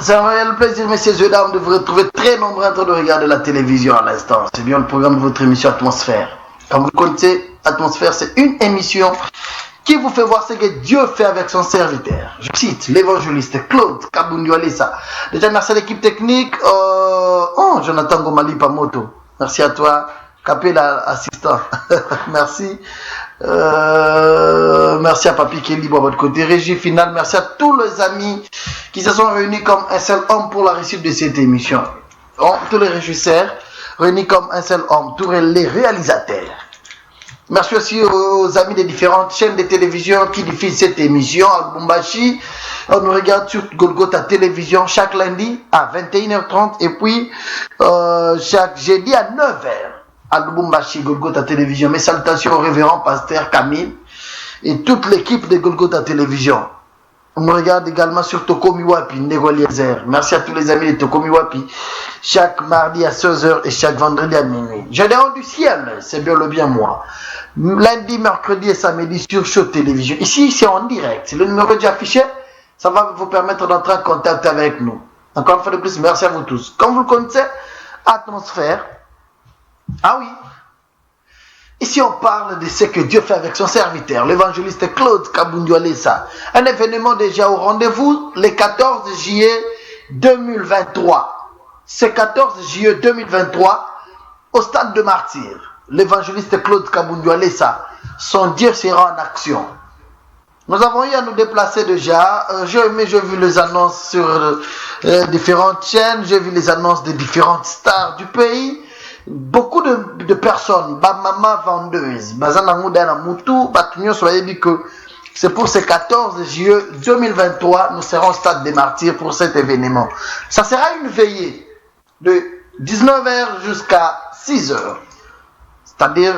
C'est un réel plaisir, messieurs et dames, de vous retrouver très nombreux en train de regarder la télévision à l'instant. C'est bien le programme de votre émission Atmosphère. Comme vous le connaissez, Atmosphère, c'est une émission qui vous fait voir ce que Dieu fait avec son serviteur. Je cite l'évangéliste Claude Kabundualisa. Déjà, merci à l'équipe technique. Jonathan Gomali Pamoto. Merci à toi, Capé l'assistant. Merci. Merci à Papi qui est libre à votre côté. Régie finale, merci à tous les amis qui se sont réunis comme un seul homme pour la réussite de cette émission. Tous les régisseurs réunis comme un seul homme, tous les réalisateurs. Merci aussi aux amis des différentes chaînes de télévision qui diffusent cette émission. À Lubumbashi, on nous regarde sur Golgotha Télévision chaque lundi à 21h30 et puis chaque jeudi à 9h. À Lubumbashi, Golgotha Télévision. Mes salutations au révérend pasteur Camille et toute l'équipe de Golgotha Télévision. On me regarde également sur Tokomi Wapi, Nego Eliezer. Merci à tous les amis de Tokomi Wapi. Chaque mardi à 16h et chaque vendredi à minuit. Je demande du ciel, c'est bien le bien moi. Lundi, mercredi et samedi sur Show Télévision. Ici, c'est en direct. C'est le numéro déjà affiché. Ça va vous permettre d'entrer en contact avec nous. Encore une fois de plus, merci à vous tous. Comme vous le connaissez, Atmosphère. Ah oui. Ici, on parle de ce que Dieu fait avec son serviteur, l'évangéliste Claude Kabundualesa. Un événement déjà au rendez-vous le 14 juillet 2023. C'est 14 juillet 2023 au stade de Martyr. L'évangéliste Claude Kabundualesa, son Dieu sera en action. Nous avons eu à nous déplacer déjà. J'ai vu les annonces sur différentes chaînes. J'ai vu les annonces des différentes stars du pays. Beaucoup de personnes, maman vendeuse, c'est pour ce 14 juillet 2023, nous serons au stade des Martyrs pour cet événement. Ça sera une veillée de 19h jusqu'à 6h. C'est-à-dire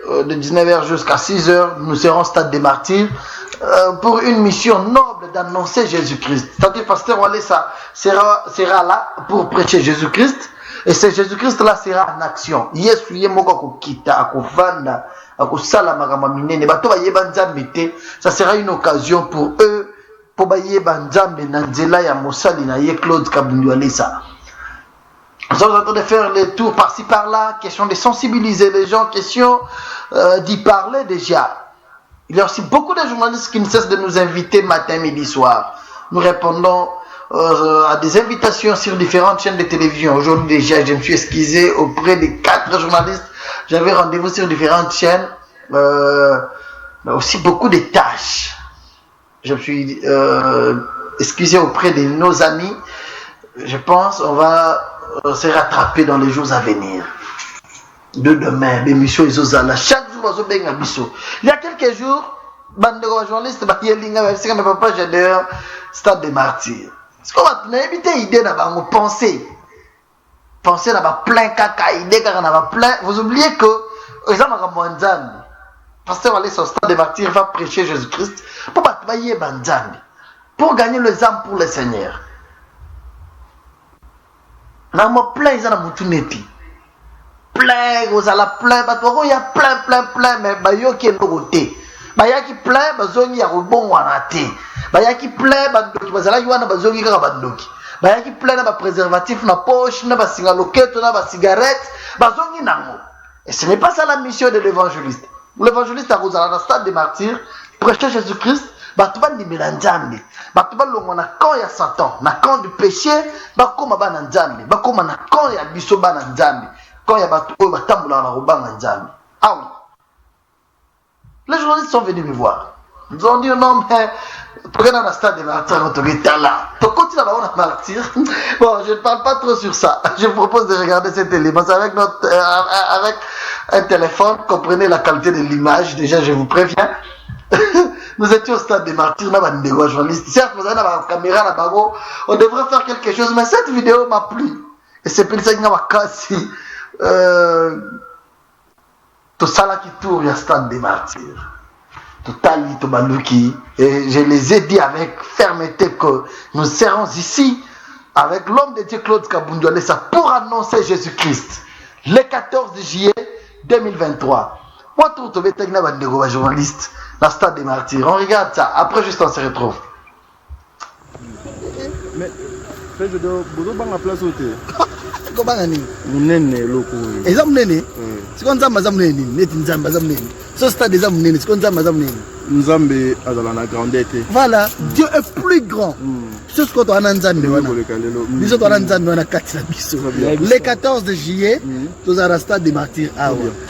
de 19h jusqu'à 6h, nous serons au stade des Martyrs pour une mission noble d'annoncer Jésus-Christ. C'est-à-dire pasteur Walesa sera là pour prêcher Jésus-Christ. Et ce Jésus-Christ là sera en action. Yesu ye moko akokita akovanda akosala makambo minene bato bayeba nzambe te. Ça sera une occasion pour eux pour bayeba nzambe na nzela ya mosali na ye Claude Kabundualesa. Nous sommes en train de faire les tours par-ci par-là, question de sensibiliser les gens, question d'y parler déjà. Il y a aussi beaucoup de journalistes qui ne cessent de nous inviter matin, midi, soir. Nous répondons à des invitations sur différentes chaînes de télévision. Aujourd'hui déjà, je me suis excusé auprès des 4 journalistes. J'avais rendez-vous sur différentes chaînes, mais aussi beaucoup de tâches. Je me suis excusé auprès de nos amis. Je pense on va se rattraper dans les jours à venir. De demain, l'émission Izozala. Chaque jour, il y a quelques jours, bande de journalistes, mais papa, j'adore stade des Martyrs. C'est comme on a évité l'idée d'avoir pensé d'avoir plein caca, idée d'avoir plein. Vous oubliez que les hommes ont un zam. Pasteur aller sur stade des Martyrs va prêcher Jésus-Christ pour batailler banzambi, pour gagner les âmes pour le Seigneur. Là, moi plein ils ont mutu neti. Plein, vous allez plein, il y a plein, mais bayo qui est côté. Baya qui plein, bazongi ya rebon wanate. Baya qui plein, bandoki bazala yuana bazongi kaka bandoki. Baya qui plein na ba préservatif na poche, na ba singa loketo, na ba cigarette, bazongi nango. Et ce n'est pas ça la mission de l'évangéliste. L'évangéliste a rozala na stade des Martyrs, prêcher Jésus-Christ, batu bandi melanzambe. Batu balongo na camp ya Satan, na camp du péché, bakoma bana nzambe, bakoma na camp ya biso bana nzambe. Quand il y a batu oyo batambula na robanga nzambe. Ah oui. Les journalistes sont venus me voir. Ils ont dit non, mais regarde dans le stade des Martyrs, on est là. Donc continue à avoir un martyr. Bon, je ne parle pas trop sur ça. Je vous propose de regarder cette élément avec avec un téléphone. Comprenez la qualité de l'image. Déjà, je vous préviens. Nous étions au stade des Martyrs, on a des journalistes. Certes, vous avez la caméra là-bas. On devrait faire quelque chose, mais cette vidéo m'a plu. Et c'est pour ça que m'a cassé. Tout ça là qui tourne au stade des Martyrs. Totali Tobaluki. Et je les ai dit avec fermeté que nous serons ici avec l'homme de Dieu Claude Kabundualesa pour annoncer Jésus-Christ le 14 juillet 2023. Moi, tout le monde est journaliste dans le stade des Martyrs. On regarde ça. Après, juste on se retrouve. Mais Frère, je dois prendre la place au thé. Comment on dit? Mounene, loko. Et ça mounene? C'est comme ça, ma mounene. Net nzamba mounene. Ce stade des mounene, c'est comme ça, ma mounene. Nzambe a dans la grandeur. Voilà, Dieu est plus grand. C'est ce qu'on a en Nzambe. Le 14 juillet, nous avons le stade des martyrs.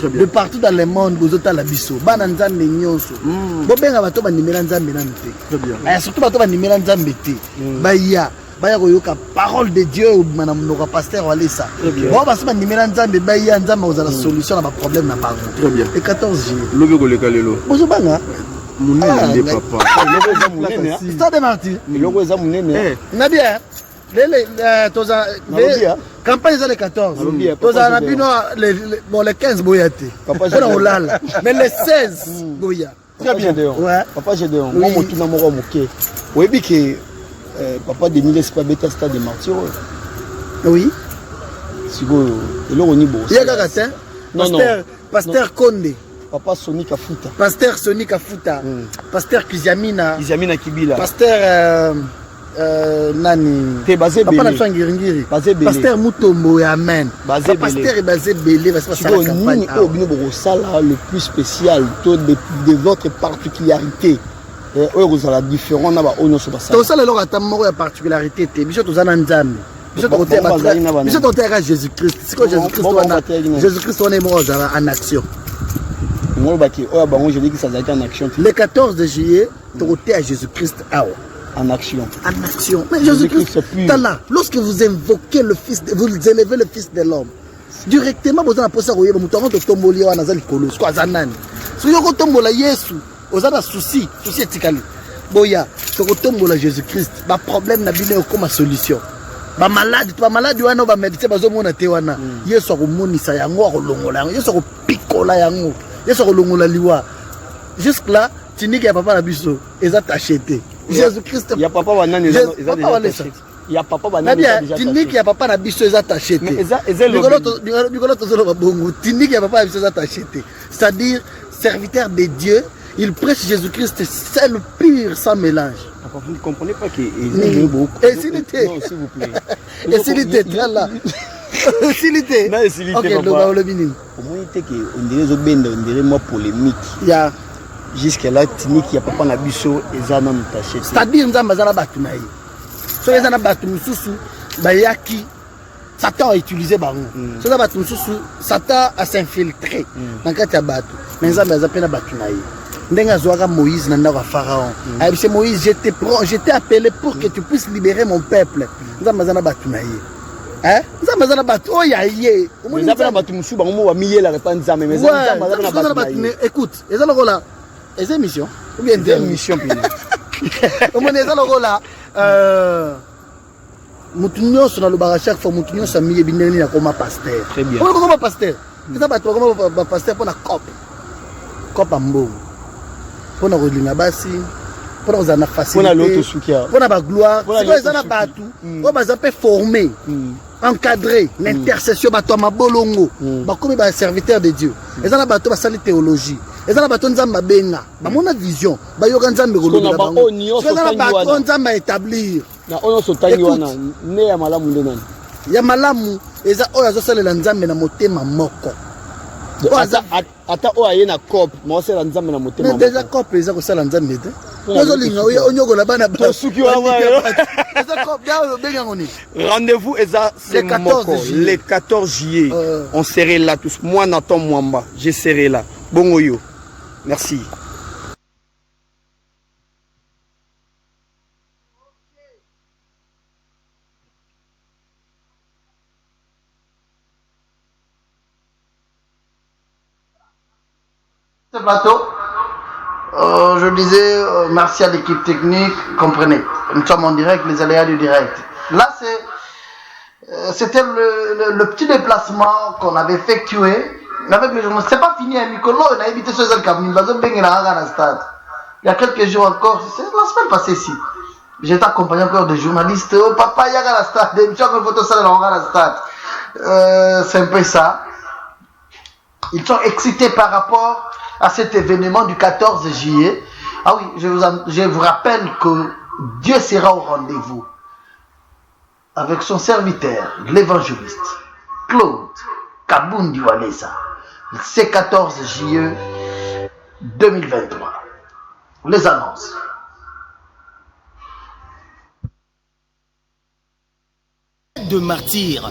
De partout dans le monde, vous avez la biso. Ban Nzambe nyonso. Bo benga bato ba nimera Nzambe nante. Très bien. Surtout bato ba nimera Nzambe te. Ba ya koyoka parole de Dieu manam no pasteur wale ça. Bon ba sima nimera Nzambe ba ya Nzambe vous avez la solution à ma problème na bango. Très bien. Le 14 juillet. Lobe ko leka lelo. Bozo banga. Mounene de papa. Stade des martyrs. Logo eza munene. Na bien. Campagne les 14. Bon, les 15 boyate. Mais les 16 boya. Très bien d'ailleurs. Papa j'ai d'ailleurs. Moi mon tuna moko moké. Oui bi que papa de Miles pas bêta stade de martyr. Oui. Sigo eloko ni bo. Yaga gatin. Pasteur Konde. Papa Sonic Afuta. Pasteur Sonic Afuta. Pasteur Kizamina. Kizamina Kibila. Pasteur nani te basé belé papa na ngiri basé belé pasteur Mutombo amen basé pasteur basé belé parce que ça la campagne au bino sala le plus spécial de votre particularité vous la différent na ba onyo so basala to sala lo ka tamoko ya particularité te biso to zana nzambe biso to te ba biso to te ka Jésus Christ c'est que Jésus Christ on est mort en action moi ba ki o ba on je dis que ça a été en action le 14 juillet to te à Jésus Christ awa en action. En action. Mais Jésus-Christ, là, lorsque vous invoquez le Fils, vous élevez le Fils de l'homme, directement, vous avez posé à vous, vous avez tombé à Nazal Kolo, quoi, Zanan. Si vous avez tombé à Yesu, vous avez un souci éthical. Boya, si vous avez tombé à Jésus-Christ, le problème n'a pas comme solution. Ba malade wana ba médecin bazo mona te wana. Yesu ko monisa yango ko longola. Yesu ko pikola yango. Yesu ko longola liwa. Jusque là, tiniki ya papa na biso, ezat acheté. Jésus-Christ. Il y a papa banane déjà acheté. Il y a papa banane déjà acheté. Tiniki ya papa na biso ezat acheté. Mais eza le Bigolo to zolo babongo. Tiniki ya papa na biso ezat acheté. C'est-à-dire serviteur de Dieu, il prêche Jésus-Christ, c'est le pur sans mélange. Vous ne comprenez pas qu'il est beaucoup. Et s'il était. Non, s'il vous plaît. Et s'il était là. S'il était. Non, s'il était. OK, donc le minimum. Comment il était que on dirait zobenda, on dirait moi polémique. Ya jusqu'à là tiniki ya papa na biso ezana mutaché. C'est-à-dire nzamba zala batu na ye. So ezana batu mususu bayaki Satan a utilisé bango. So na batu mususu Satan a s'infiltré dans kati ya batu. Mais nzamba azapena batu na ye. Ndenga zoaka Moïse na ndako Pharaon. C'est Moïse, je t'ai appelé pour que tu puisses libérer mon peuple. Nzamba zana batu na ye. Hein? Nzamba zana batu oh ya ye. Nzamba batu mususu bango ba miyela repa nzamba mais nzamba zana batu. Écoute, ezana ko là. Et c'est mission ou bien des missions pina au moins ça le là mutunyo sur le bar chaque fois mutunyo ça miye bineni na comme pasteur très bien comment pasteur ça va comme pasteur pour la cop ambo pour na relinga basi pour na zana facilité pour na l'autre soukia pour na ba gloire c'est quoi ça na batu on va zapper former encadrer l'intercession bato mabolongo ba comme ba serviteur de Dieu et ça na bato ba sali théologie et ça na bato nzamba benga ba mona vision ba yoka nzambe ko loba bango ça na bato nzamba établir na ono sotangi wana ne ya malamu ndenani ya malamu eza oyo azosalela nzambe na motema moko ata oyo aye na cop ma osala nzambe na motema moko déjà cop eza kosala nzambe te ozolinga onyokola bana rendez-vous eza le 14 juillet on serait là tous moi Nathan Mwamba je serai là bongo yo merci. Ce plateau, je disais merci à l'équipe technique, comprenez, nous sommes en direct, les aléas du direct. Là, c'était le petit déplacement qu'on avait effectué avec les journalistes. C'est pas fini, Nicolas, on a évité ce stade. Il y a quelques jours encore, c'est la semaine passée ici. J'étais accompagné encore de journalistes. Oh, papa, il y a la stade, c'est un peu ça. Ils sont excités par rapport à cet événement du 14 juillet. Ah oui, je vous rappelle que Dieu sera au rendez-vous. avec son serviteur, l'évangéliste Claude Kabundi Walesa, le C14 JE 2023. Les annonces. De martyrs.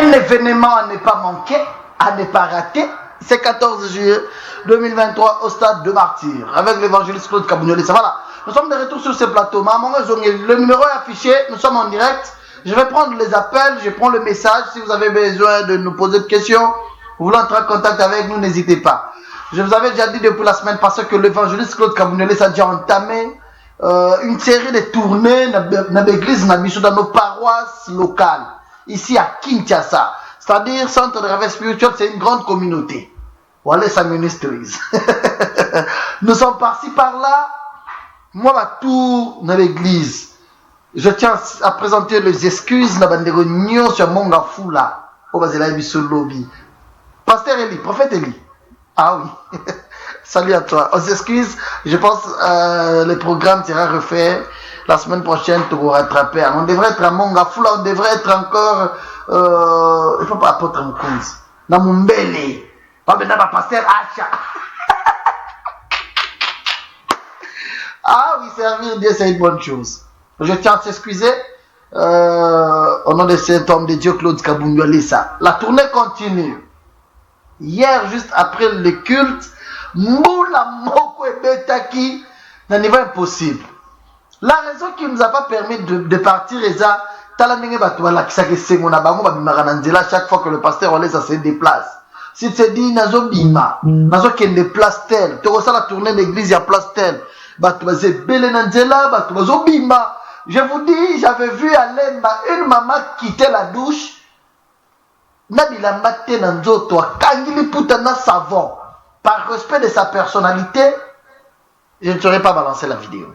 Un événement à ne pas manquer, à ne pas rater, c'est 14 juillet 2023 au stade de Martyrs avec l'évangéliste Claude Kabundi. Voilà, nous sommes de retour sur ce plateau. Le numéro est affiché, nous sommes en direct. Je vais prendre les appels, je prends le message. Si vous avez besoin de nous poser des questions, vous voulez entrer en contact avec nous, n'hésitez pas. Je vous avais déjà dit depuis la semaine passée que l'évangéliste Claude Kabundi a déjà entamé une série de tournées dans l'église, dans nos paroisses locales. Ici à Kinshasa, c'est-à-dire Centre de réveil spirituel, c'est une grande communauté. Walesa Ministries. Nous sommes par-ci par-là. Moi, ma tour dans l'église. Je tiens à présenter les excuses na bandego nyo sur Monga Fula. Au Basila Bisolobi. Pasteur Eli, prophète Eli. Ah oui. Salut à toi. Aux excuses, je pense le programme sera refait. La semaine prochaine, tu vas rattraper. On devrait être à Mongafula, on devrait être encore. Il ne faut pas apôtre Moukounz. Dans Mumbele. Pas maintenant, ma pasteur Acha. Ah oui, servir Dieu, c'est une bonne chose. Je tiens à s'excuser. Au nom de cet homme de Dieu, Claude Kabundi Walesa. La tournée continue. Hier, juste après le culte, Moula Moko et Betaki, d'un niveau impossible. La raison qui ne nous a pas permis de partir est ça. Chaque fois que le pasteur Walesa se déplace. Si tu dis Nazo Bima, Nazo qui ne place tel, tu reçois la tournée d'église, il y a place tel. Je vous dis, j'avais vu à Lemba une maman quitter la douche. Nabila Mate Nanzoto, Kangili Putana savon. Par respect de sa personnalité, je ne saurais pas balancer la vidéo.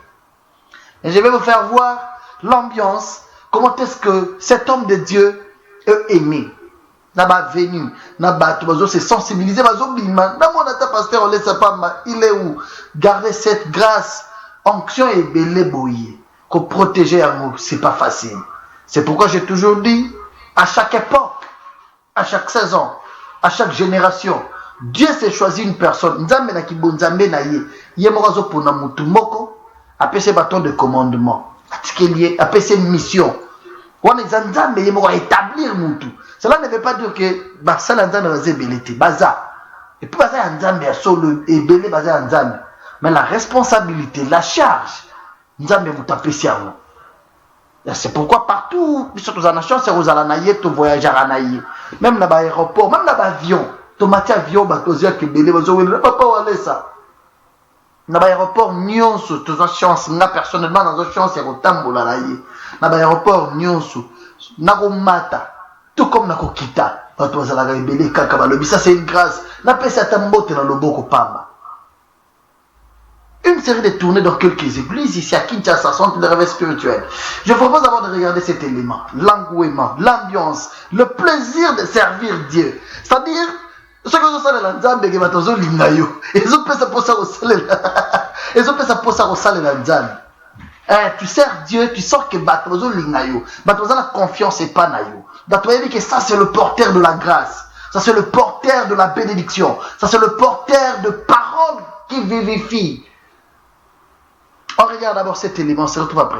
Et je vais vous faire voir l'ambiance, comment est-ce que cet homme de Dieu est aimé. Naba venu, Naba Tubazo s'est sensibilisé, Bazo Bima, Namonata Pasteur Walesa Pamba, il est où? Garder cette grâce, onction et belé bouillé, qu'on protéger à nous, c'est pas facile. C'est pourquoi j'ai toujours dit, à chaque époque, à chaque saison, à chaque génération, Dieu s'est choisi une personne. Nzambe na kibonzambe na ye, ye morazo pona mutu moko. Après ces bâtons de commandement, après ces missions, on est en établir Moutou. Cela ne veut pas dire que ça va être baza. Et puis baza en solo et belé baza en. Mais la responsabilité, la charge, c'est pourquoi partout, surtout dans la nation, c'est aux alanaïs, tu voyages à l'anaïs. Même dans l'aéroport, même dans l'avion, tu mets avion, tu as belé, papa Walesa. Dans l'aéroport, nyonso, tu as chance. Moi, personnellement, dans une chance, il y a un tambola là. Dans l'aéroport, nyonso, nako mata, tout comme nako kita. Ça, c'est une grâce. N'a pas cette tambote dans le boko pamba. Une série de tournées dans quelques églises ici à Kinshasa, centre de réveil spirituel. Je vous propose d'abord de regarder cet élément, l'engouement, l'ambiance, le plaisir de servir Dieu. C'est-à-dire, ce que ozosalela nzambe ke bato ozolinga yo ezopesa mposa kosalela nzambe. Tu sers Dieu, tu sens que bato ozolinga yo bato oza na confiance epa na yo bato bayebi que ça c'est le porteur de la grâce, ça c'est le porteur de la bénédiction, ça c'est le porteur de paroles qui vivifient. On regarde d'abord cet élément, on se retrouve après.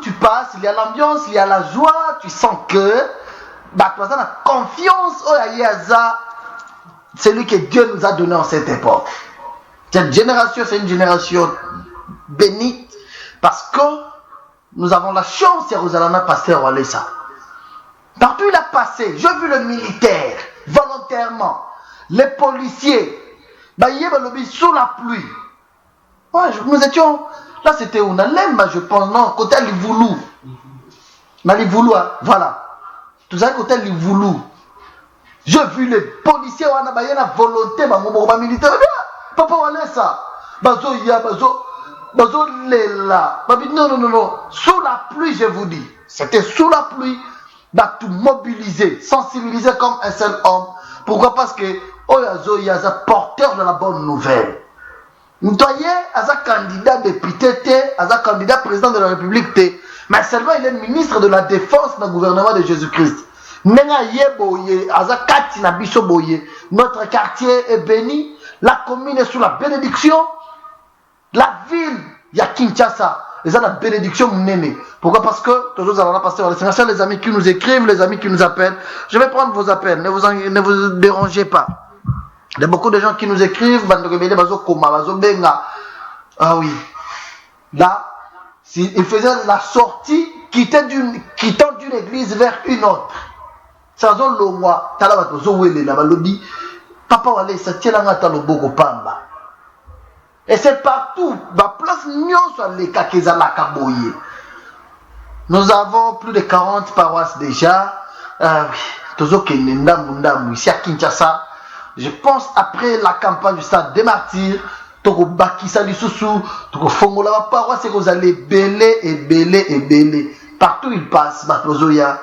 tu passes, il y a l'ambiance, il y a la joie, tu sens que bah, tu as la confiance, oh, c'est lui que Dieu nous a donné en cette époque. Cette génération, c'est une génération bénite parce que nous avons la chance, Yeruzalana, pasteur Walesa. Partout il a passé, j'ai vu le militaire, volontairement, les policiers, bah, sous la pluie. Ouais, nous étions, là c'était où Nalemba, je pense, non, côté Livoulou. Livoulou, voilà. Tout ça, côté Livoulou. J'ai vu les policiers, on a la volonté, ma militaire, papa, on a ça. Bazo, ya, bazo, lela. Non. Sous la pluie, je vous dis. C'était sous la pluie. Bah, tout mobiliser, sensibiliser comme un seul homme. Pourquoi? Parce que, oh, il y a un porteur de la bonne nouvelle. Vous voyez, il y a un candidat député, il y a un candidat président de la République, mais seulement il est ministre de la Défense dans le gouvernement de Jésus-Christ. Notre quartier est béni, la commune est sous la bénédiction, la ville, il y a Kinshasa, il y a la bénédiction. Pourquoi? Parce que, toujours allons passer les amis qui nous écrivent, les amis qui nous appellent. Je vais prendre vos appels, ne vous dérangez pas. Il y a beaucoup de gens qui nous écrivent, ah oui, là, il faisait la sortie, quittant d'une église vers une autre. Ça zone le mois, papa wale ça tient la talo boko pamba. Et c'est partout, la place nyonso les kakezala kaboye. Nous avons plus de 40 paroisses déjà. Tozo kenenda mundamu ici à Kinshasa. Je pense après la campagne du stade des martyrs, toko bakisa lisusu, toko fongola la paroisse et vous allez belé. Partout il passe, batozoya.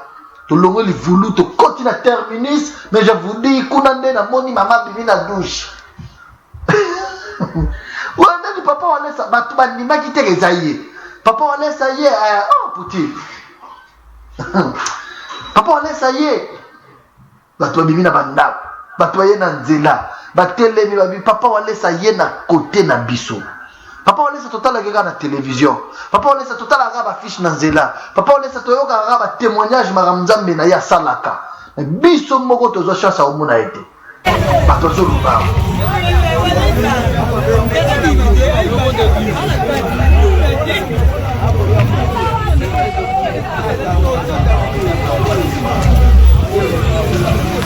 To longo li voulu to continue à terminus, mais je vous dis kunande na moni mama bimi na douche. Wanda ni papa wale sa batu ba nima ki teke zaye. Papa wale sa ye oh puti. Papa wale sa ye. Batu bimi na banda. Batu ye na nzela. Batele mi babi papa wale sa ye na côté na biso. Papa wale sa total la na télévision. Papa wale sa total la ba fiche na nzela. Papa wale sa toyoka ba témoignage maramzambe na ya salaka. Biso moko tozo chance a omuna ete. Batozo luba.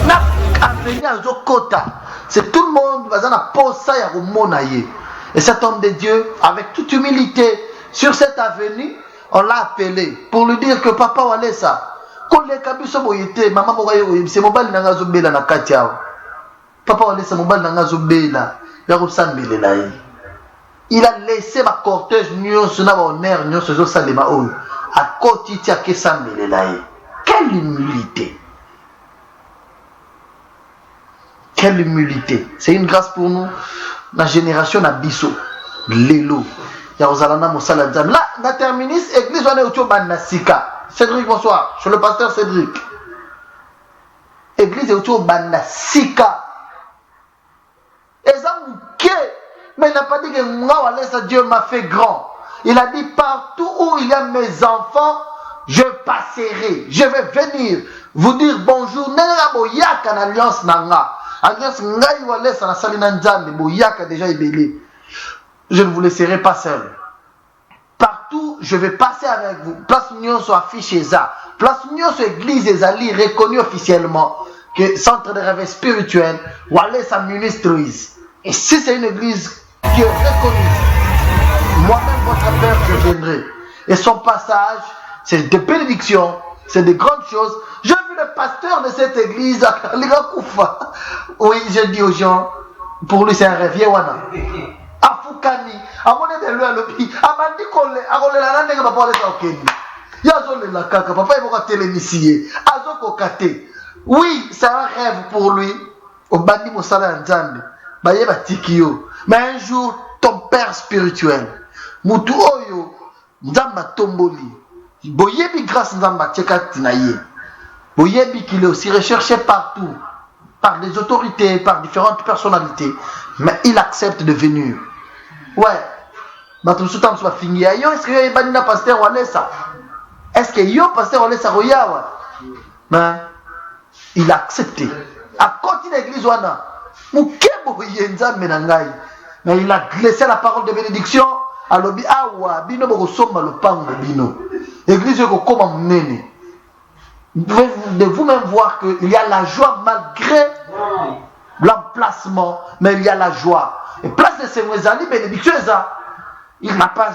Na avenir zo kota. C'est tout le monde va na posa ya omona ye. Et cet homme de Dieu, avec toute humilité, sur cette avenue, on l'a appelé pour lui dire que papa Walesa, maman c'est mobile na ngazobela na katiao. Papa Walesa mobile na ngazobela, ya kusambela yi. Il a laissé ma cortège nyonso na ba honneur nyonso zo salema oyo. A koti tia ke sambela yi. Quelle humilité. Quelle humilité. C'est une grâce pour nous. La génération na biso lelo ya ozalana mosala nzambe là na terminus église on est autour bandasika. Cédric, bonsoir, je suis le pasteur Cédric. Église autour bandasika ezamouké, mais il n'a pas dit que moi laisse Dieu m'a fait grand. Il a dit partout où il y a mes enfants je passerai, je vais venir vous dire bonjour. Nena boyaka na alliance nanga. Alliance ngai walesa na salina nzambe boyaka déjà ibelé. Je ne vous laisserai pas seul. Partout, je vais passer avec vous. Place Nyonso affiché ça. Place Nyonso église ezali reconnue officiellement que centre de réveil spirituel walesa ministries. Et si c'est une église qui est reconnue, moi-même votre père je viendrai. Et son passage, c'est des bénédictions, c'est des grandes choses. J'ai vu le pasteur de cette église, oui, je dis aux gens, pour lui c'est un rêve, Yewana. Afukani, amone de lui à l'opi, amandi kole, akole la nane papa le okeni. Yazo le la kaka, papa il va télémissier, azoko kate. Oui, c'est un rêve pour lui. Au bandi mosala nzambe, baye batikio. Mais un jour, ton père spirituel, mutu oyo, nzamba tomboli. Boyebi grâce nzamba tcheka tinaye. Boyebi qu'il est aussi recherché partout, par des autorités, par différentes personnalités, mais il accepte de venir. Ouais. Est-ce que y a un pasteur Walesa? Est-ce que yo pasteur Wale Saroyawa? Mais il a accepté. À côté de l'église wana, mukebo yenza menangai. Mais il a laissé la parole de bénédiction. Alobi awa bino boko somba le pango bino. Église ko koma munene. Vous pouvez de vous-même voir qu'il y a la joie malgré l'emplacement, mais il y a la joie. Et place de ces bénédiction, il n'a pas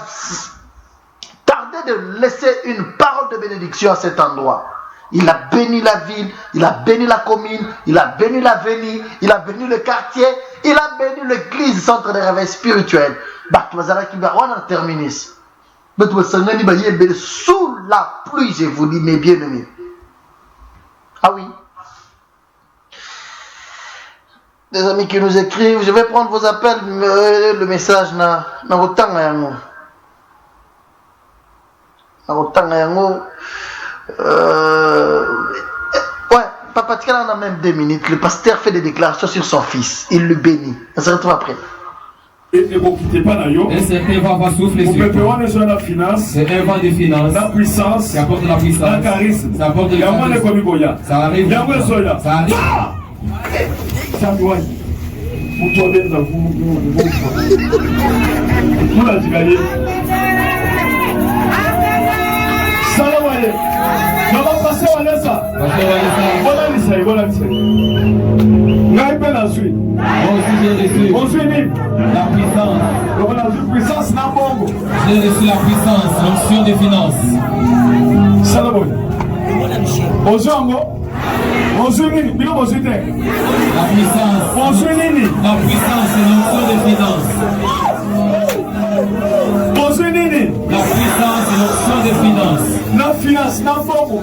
tardé de laisser une parole de bénédiction à cet endroit. Il a béni la ville, il a béni la commune, il a béni l'avenue, il a béni le quartier, il a béni l'église, centre de réveil spirituel. Sous la pluie, je vous dis, mes bien-aimés. Ah oui. Des amis qui nous écrivent, je vais prendre vos appels, le message na rotanga yango. Na rotanga yango. Ouais, Papa Tikala, on a même 2 minutes. Le pasteur fait des déclarations sur son fils. Il le bénit. On se retrouve après. Et vous quittez pas d'ailleurs. Et cet vent va souffler sur vous. La finance. C'est un vent de finance. La puissance. Ça apporte la puissance. La charisme. Ça apporte le charisme. Ça arrive. Ça arrive. Ça doit. Vous tournez dans vous la divaler. Ça va aller. On va passer à l'essa. Voilà l'essa. Voilà l'essa. La puissance. On a vu puissance dans Bongo. J'ai reçu la puissance, l'onction des finances. Salomon. Bonjour. Bonjour Nini. Bonjour Nini. La puissance. Bonjour Nini. La puissance et l'onction des finances. Bonjour Nini. La puissance et l'onction des finances. La finance dans Bongo.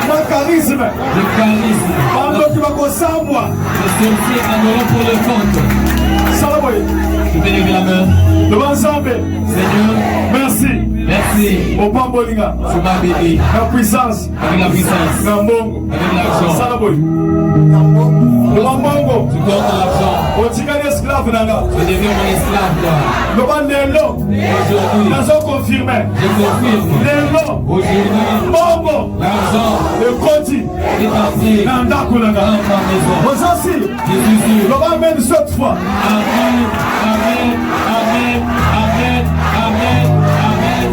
Le charisme. Le charisme. Pendant que tu vas savoir. Les sorciers adorant pour le compte. Salomon. Je vais lever la main. Devant ensemble. Seigneur. Merci. Merci. Au Pambolinga. Tu m'as béni. La puissance. Avec la puissance. Dans Bongo. Avec l'argent. Salomon. Devant Bongo. Tu donnes l'argent. On tient l'esclave là. Je deviens mon esclave là. Le bandelo. Aujourd'hui. Nous avons confirmé. Je confirme. L'élo. Aujourd'hui. Bongo. L'argent. Le Koti. Est parti. Nandakulanga. Dans ma maison. Vous aussi. Je suis sûr. Le va même cette fois. Amen. Amen. Amen. Amen. Amen. Amen.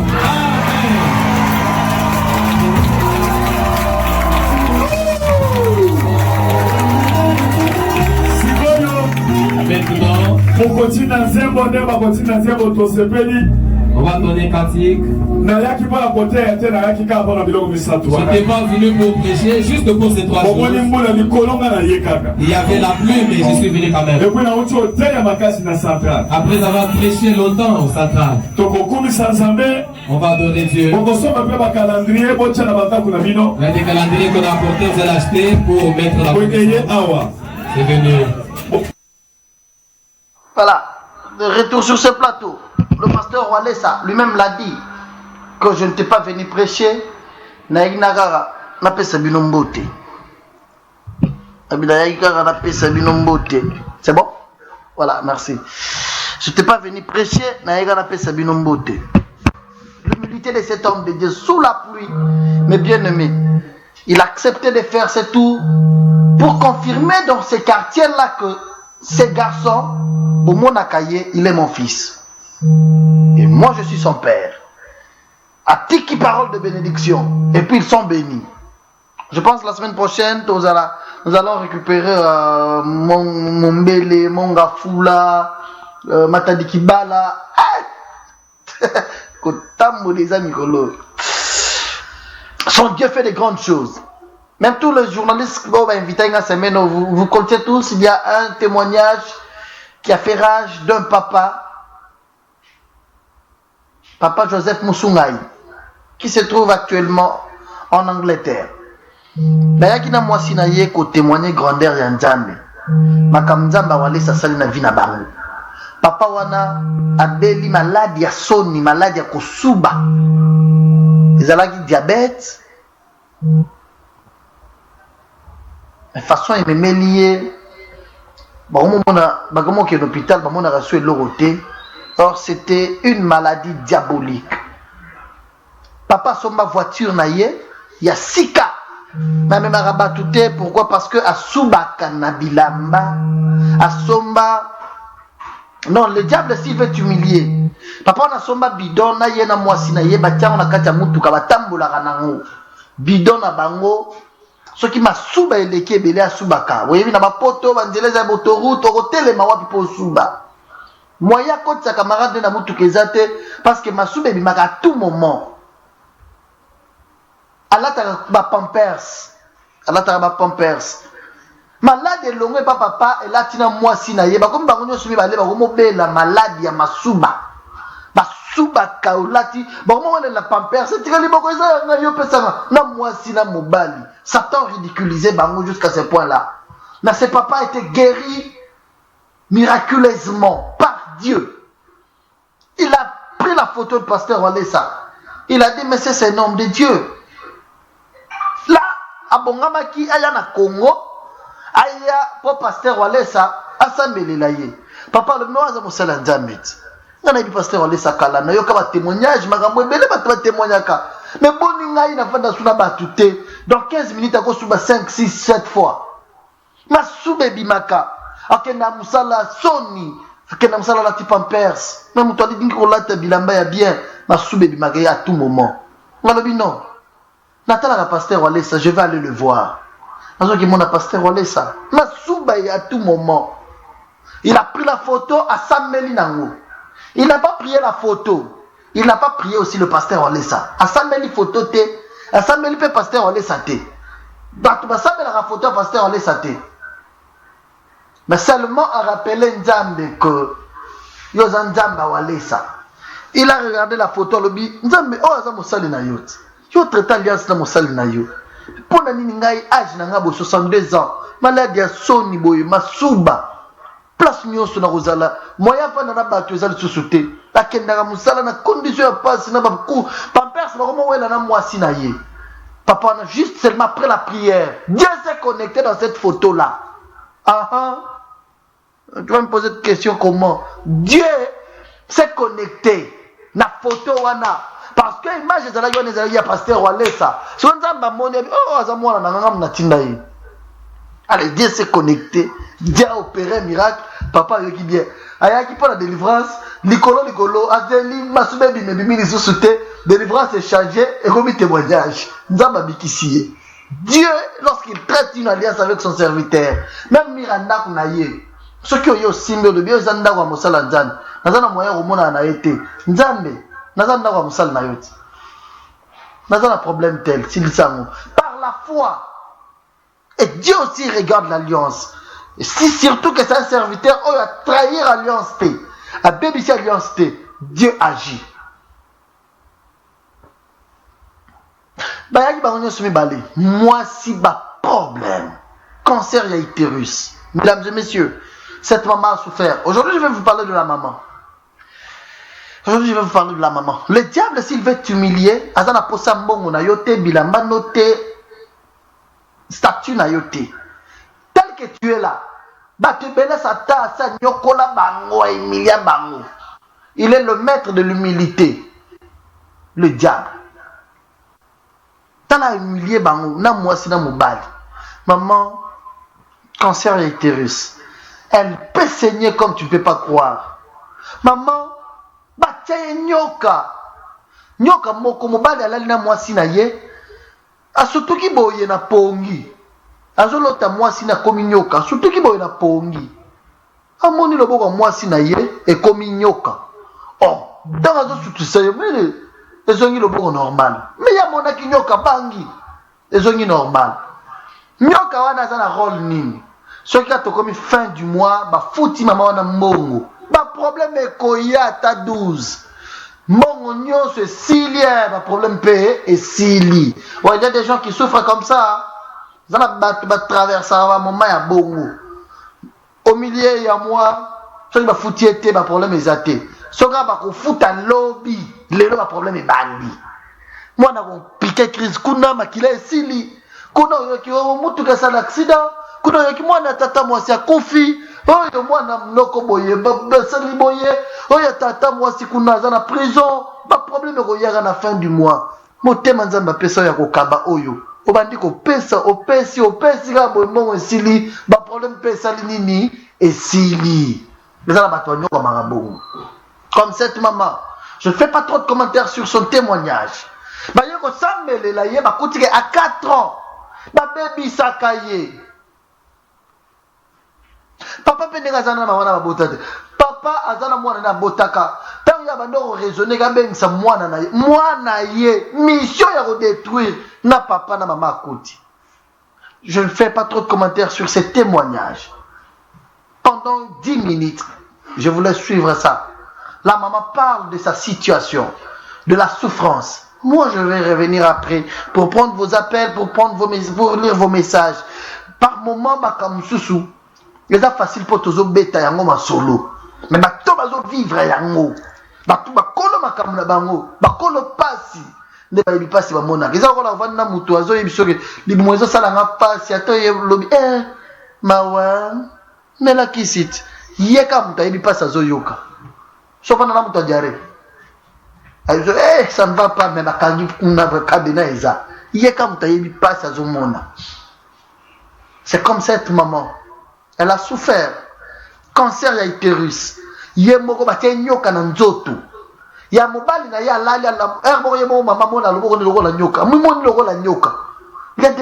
Maintenant, Pour continuer dans un bonnet, on va continuer dans un autosepeli. on va donner cantique. Nayaki pour la côté, nayaki ka pour la biloko misato. Je n'étais pas venu pour prêcher juste pour ces 3 jours. Il y avait la pluie, mais je suis venu quand même. Après avoir prêché longtemps au central, on va adorer Dieu. Il y a des calendriers qu'on a apportés, vous allez acheter pour mettre la pluie. C'est venu. Voilà, de retour sur ce plateau. Le pasteur Walesa lui-même l'a dit que je ne t'ai pas venu prêcher. C'est bon? Voilà, merci. Je ne t'ai pas venu prêcher. L'humilité de cet homme de Dieu sous la pluie, mes bien-aimés, il a accepté de faire ce tour pour confirmer dans ces quartiers-là que ces garçons, au Monakaye, il est mon fils. Et moi, je suis son père. À tiki parole de bénédiction. Et puis, ils sont bénis. Je pense la semaine prochaine, nous allons récupérer mon Mbele, mon Gafoula, Matadikibala. Kotambo les amis, son Dieu fait de grandes choses. Même tous les journalistes qui vont inviter une semaine, vous comptez tous, il y a un témoignage qui a fait rage d'un papa Joseph Musungai, qui se trouve actuellement en Angleterre. D'ailleurs, qui n'a moi sinaye ko témoigner grandeur ya Nzambe. Makamzamba wale sasali na vina bango. Papa wana abeli maladie ya soni, maladie ya kosuba. Ezalaki diabète. De façon il me lié. Bon, on qui est à l'hôpital, on a reçu l'oroté. Or, c'était une maladie diabolique. papa somba voiture na ye ya sika na même rabatouté. Pourquoi? Parce que asubaka na bilamba asomba. Non, le diable s'il veut t'humilier. Papa on a somba bidon na ye na mwasi na ye batia na kati ya mutuka batambola kanango bidon na bango. Ce qui m'a souba eleke belé asubaka. Vous voyez na bapoto banzeleza botoroute okotelema wapi po suba. Moya kote sa camarade na mutuka ezate parce que ma souba bimaka à tout moment. Alata ba pampers. Alata ba pampers. Malade longue pa papa et là tina mwasi na ye ba comme bango nyoso mi ba le ba ko bela malade ya masuba. Basuba kaulati ba ko mo la pampers c'est tika liboko eza na yo pesa na mwasi na mobali. Satan ridiculisait bango jusqu'à ce point-là. Mais ce papa était guéri miraculeusement par Dieu. Il a pris la photo de pasteur Walesa. Il a dit mais c'est un homme de Dieu. Là, à Bongamaki, aya na Congo, aya pour pasteur Walesa, assemblée la ye. Papa le noir a mosala nzambe. On a dit pasteur Walesa kala na yo ka témoignage makambo ebele ba témoignaka. Mais boni ngai na fanda suna batute. Dans 15 minutes à cause 5 6 7 fois. Ma soube bimaka. Akena musala soni. Akena musala la pampers. Même mutali dingi ko lata bilamba ya bien. Ma soube bimaka à tout moment. Ngalobi non. Natala la pasteur Walesa, je vais aller le voir. Parce que mon pasteur Walesa, ma souba à tout moment. Il a pris la photo à Samuel Nango. Il n'a pas prié la photo. Il n'a pas prié aussi le pasteur Walesa. À Samuel photo te, à Samuel pe pasteur Walesa te. Donc ba Samuel la photo pasteur Walesa te. Mais seulement à rappeler Nzambe que yoza Nzamba Walesa. Il a regardé la photo lobi Nzambe oh aza mosali na yot. Yo traité alliance na mosali na yo. Pour na nini ngai âge na ngabo 62 ans. Malade ya soni boye masuba. Place nyonso na kozala. Moya fana na bato ezali susute. Akendaka musala na condition ya passe na baku. Pampers ba komo wela na mwasi na ye. Papa on a juste seulement après la prière. Dieu s'est connecté dans cette photo là. Tu vas me poser cette question comment? Dieu s'est connecté na photo wana. Parce que l'image de la vie pasteur Walesa. Si on a allez, Dieu s'est connecté. Dieu a opéré un miracle. Papa a dit bien. Aya qui pour la délivrance. Nicolo. Azeli, Masube Bimebimi, délivrance est chargée. Et remis témoignage. Dieu, lorsqu'il traite une alliance avec son serviteur, même Miranda Kunaye, ceux qui ont eu aussi de bien, Zanda ou Mosala Nzan, Nazana moyen au monde en a été. Nzambe. Nazana wa musal na yoti. Nazana problème tel s'il s'amour. Par la foi. Et Dieu aussi regarde l'alliance. Et si surtout que c'est un serviteur qui a trahi l'alliance T, a bébici l'alliance T, Dieu agit. Bayaki ba onyo sumi balé. Moi si ba problème. Cancer ya utérus. Mesdames et messieurs, cette maman a souffert. Aujourd'hui, je vais vous parler de la maman. Aujourd'hui, je vais vous parler de la maman. Le diable, s'il veut t'humilier, azana posa mbongo na yote, bilamba note, statut na yote. Tel que tu es là, bah tu bénis sa ta, sa nyokola bango, emilia bango. Il est le maître de l'humilité. Le diable. T'as humilié bango, na moi si na mobile. Maman, cancer et utérus. Elle peut saigner comme tu ne peux pas croire. Maman, batia nyoka moko mobali alali na mwasi na ye asutuki boye na pongi azolota mwasi na komi nyoka asutuki boye na pongi amoni loboko mwasi na ye ekomi nyoka oh dans azosutisa ye mais ezongi loboko normal mais ya monaki nyoka bangi ezongi normal nyoka wana aza na rôle nini soki atokomi fin du mois bafuti mama wana mbongo ba problème ekoya ta 12 mbongo nyonso esili ba problème pe esili. Ouais, il y a des gens qui souffrent comme ça. Ça va traverser un moment ya bongo au milieu ya moi soki bafuti ete ba problème ezate soki bakofuta lobi lelo ba problème ebandi mwana kompike crise kuna makila esili kuna yoki mutuka sala accident kuna yoki mwana tata mwasi akufi oyo mwana mnoko boye basali boye oyo tata mwasi kuna za na prison ba problème ko yaka na fin du mois motema nzambe apesa ya kokaba oyo obandi kopesa opesi ka bombongo esili baproblème mpe esali nini esili eza na bato banyoka mangabongo comme cette maman. Je ne fais pas trop de commentaires sur son témoignage. Baye kosambelela ye bakutike à 4 ans babebisaka ye papa mpe ndenge aza na mama na babota te papa aza na mwana na abotaka ntango ya bando koraisonne kabengisa mwana ye mission ya kodétruire na papa na mama akuti. Je ne fais pas trop de commentaires sur ces témoignages. Pendant 10 minutes, je voulais suivre ça. La maman parle de sa situation, de la souffrance. Moi, je vais revenir après pour prendre vos appels, pour lire vos messages. Par moment, bakamususu, c'est facile pour tozo beta yango ma solo. Mais bato bazo vivre yango. Bato bakolo makamuna bango, bakolo pasi. Ne ba pasi ba mona. Eza ko la vana mutu azo yebisoke, libumwezo sala nga pasi ato ye lobi mawa mela kisit. Yeka muta yebi pasi azo yoka. Sauf que nous avons dit, ça ne va pas, mais c'est comme cette maman. Elle a souffert. Cancer ya utérus. Il y a des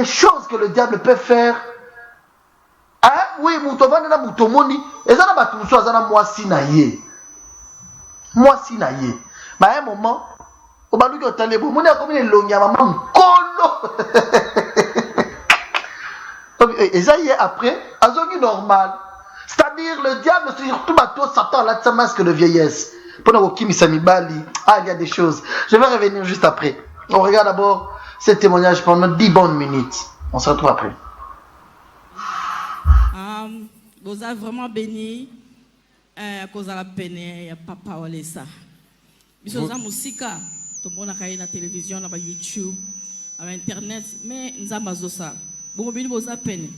choses que le diable peut faire. Ah oui, moi si na ye ba un moment au balu ko tale bo moni akomi le lonya maman kolo et ça y est après azongi normal, c'est-à-dire le diable surtout bato Satan la sa masque de vieillesse pour na kokimi samibali. Il y a des choses, je vais revenir juste après. On regarde d'abord ce témoignage pendant 10 bonnes minutes, on se retrouve après. Vous avez vraiment béni à cause de la peine, il y a papa Walesa. Nous sommes en musique, tout le monde a la télévision, la YouTube, Internet, mais nous avons besoin de ça. Vous avez besoin de peine.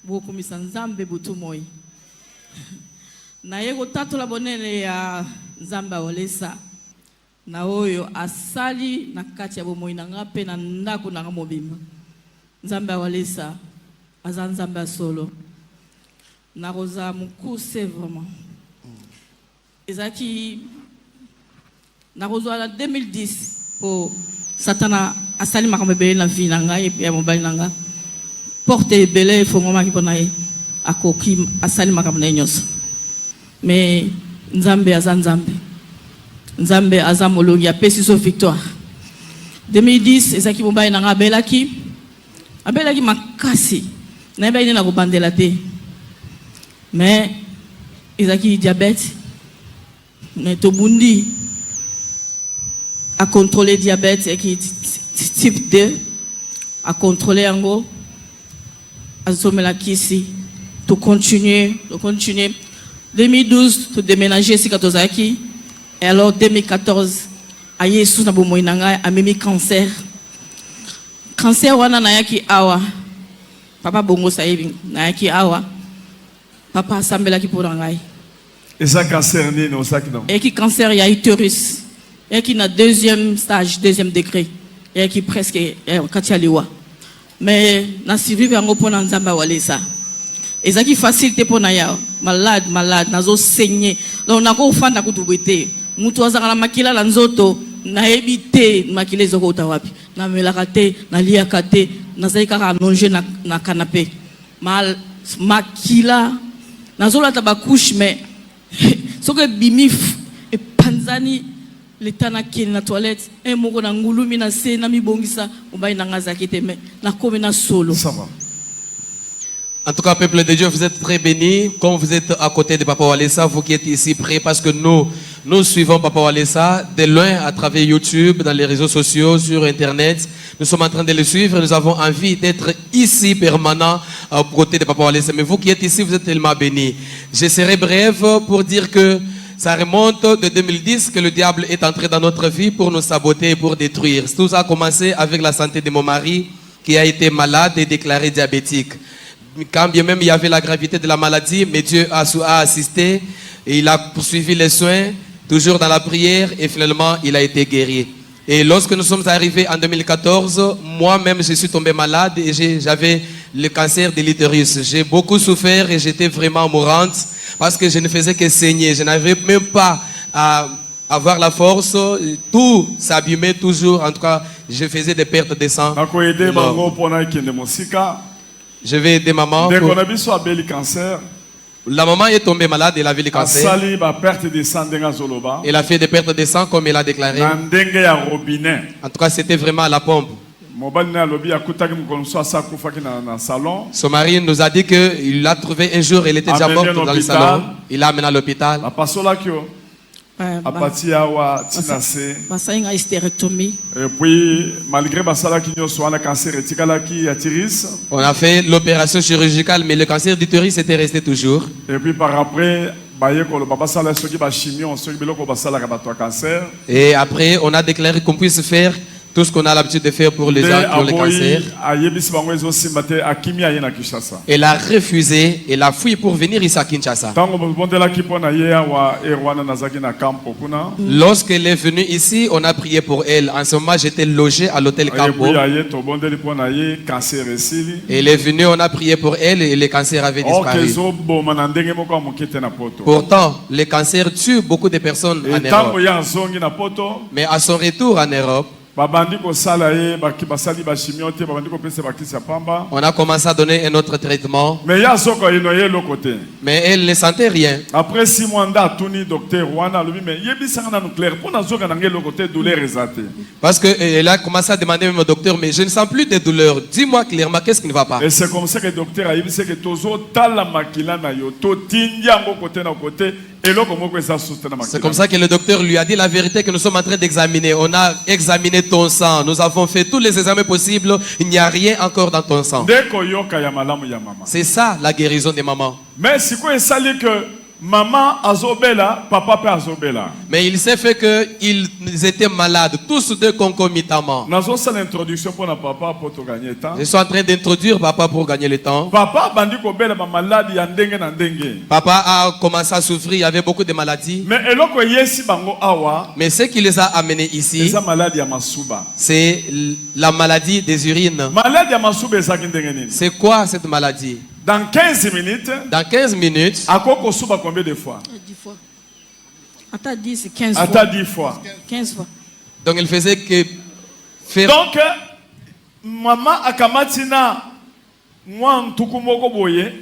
Vous avez besoin de ça. Na yego tatu la bonene ya Nzamba Walesa. Na oyo asali na kati ya bomoi na ngape na ndako na mobimba. Nzamba Walesa aza Nzamba solo. Na rosa mukuse vraiment. Ezaki na rosa la 2010 pour Satana asali makambe na vie na ngai ya mobali na nga. Porte belé fo ngoma kiponaye akoki asali makambe nyos. Mais Nzambe aza Nzambe. Nzambe aza molongi ya pesi so victoire. 2010 ezaki mobali na nga abelaki makasi. Na ba ine na kobandela te. Mais ezaki diabète. Mais tobundi a contrôler diabète et qui type 2 a contrôler yango azomela kisi to continuer 2012 to déménager si katozaki et alors 2014 a Yesu na bomoi nanga a memi cancer wana na yaki awa papa bongo sayibi na yaki awa papa sambela ki pour ngai. Et ça cancer ni non ça qui non. Et qui cancer il y a utérus. Et qui na deuxième stage, deuxième degré. Et qui presque katialiwa. Mais na survivre ngo pona Nzamba Walesa. Et ça qui facilité pona ya malade nazo saigner. Donc na ko fanda kutubete. Mutu azanga na makila la nzoto na ebite makile zoko tawapi. Na melaka te, na liaka te, na zaika ka manger na canapé. Mal makila nazola tabakouche mais ce que bimif et panzani l'état na kini na toilette un moko na ngulumi na se na mibongisa obai na ngazaki te mais na komi na solo. Ça va. En tout cas, peuple de Dieu, vous êtes très bénis. Comme vous êtes à côté de Papa Walesa, vous qui êtes ici près, parce que nous suivons Papa Walesa de loin à travers YouTube, dans les réseaux sociaux, sur Internet. Nous sommes en train de le suivre. Nous avons envie d'être ici, permanent, à côté de Papa Walesa. Mais vous qui êtes ici, vous êtes tellement bénis. Je serai bref pour dire que ça remonte de 2010 que le diable est entré dans notre vie pour nous saboter et pour détruire. Tout ça a commencé avec la santé de mon mari qui a été malade et déclaré diabétique. Quand bien même il y avait la gravité de la maladie, mais Dieu a assisté et il a poursuivi les soins, toujours dans la prière et finalement il a été guéri. Et lorsque nous sommes arrivés en 2014, moi-même je suis tombé malade et j'avais le cancer de l'utérus. J'ai beaucoup souffert et j'étais vraiment mourante parce que je ne faisais que saigner. Je n'avais même pas à avoir la force. Tout s'abîmait toujours. En tout cas, je faisais des pertes de sang. Je vais aider maman. La maman est tombée malade, elle avait le cancer. Elle a fait des pertes de sang comme elle a déclaré. En tout cas, c'était vraiment à la pompe. Son mari nous a dit qu'il l'a trouvé un jour, elle était déjà morte dans le salon. Il l'a amené à l'hôpital. Et puis, malgré on a fait l'opération chirurgicale, mais le cancer d'utérus était resté toujours. Et puis par après, et après, on a déclaré qu'on puisse faire tout ce qu'on a l'habitude de faire pour les gens qui ont le cancer. Elle a refusé, elle a fui pour venir ici à Kinshasa. Lorsqu'elle est venue ici, on a prié pour elle. En ce moment, j'étais logé à l'hôtel Campo. Elle est venue, on a prié pour elle et le cancer avait disparu. Pourtant, le cancer tue beaucoup de personnes en Europe. Mais à son retour en Europe, on a commencé à donner un autre traitement. Mais elle ne sentait rien. Après 6 mois, parce qu'elle a commencé à demander même au docteur, mais je ne sens plus de douleur. Dis-moi clairement, qu'est-ce qui ne va pas? Et c'est comme ça que le docteur a dit que c'est comme ça que le docteur lui a dit la vérité que nous sommes en train d'examiner. On a examiné ton sang. Nous avons fait tous les examens possibles. Il n'y a rien encore dans ton sang. C'est ça la guérison des mamans. Mais si quoi est que maman azobela, papa peut azobela. Mais il s'est fait qu'ils étaient malades, tous deux concomitamment. Je suis en train d'introduire papa pour gagner le temps. Papa a commencé à souffrir, il y avait beaucoup de maladies. Mais ce qui les a amenés ici, c'est la maladie des urines. C'est quoi cette maladie? Dans 15 minutes, combien de fois? 10 fois. Attends 10, 15 fois. Attends 10 fois. 15 fois. Donc il faisait que faire. Donc, maman akamatina mwa ntuku moko boye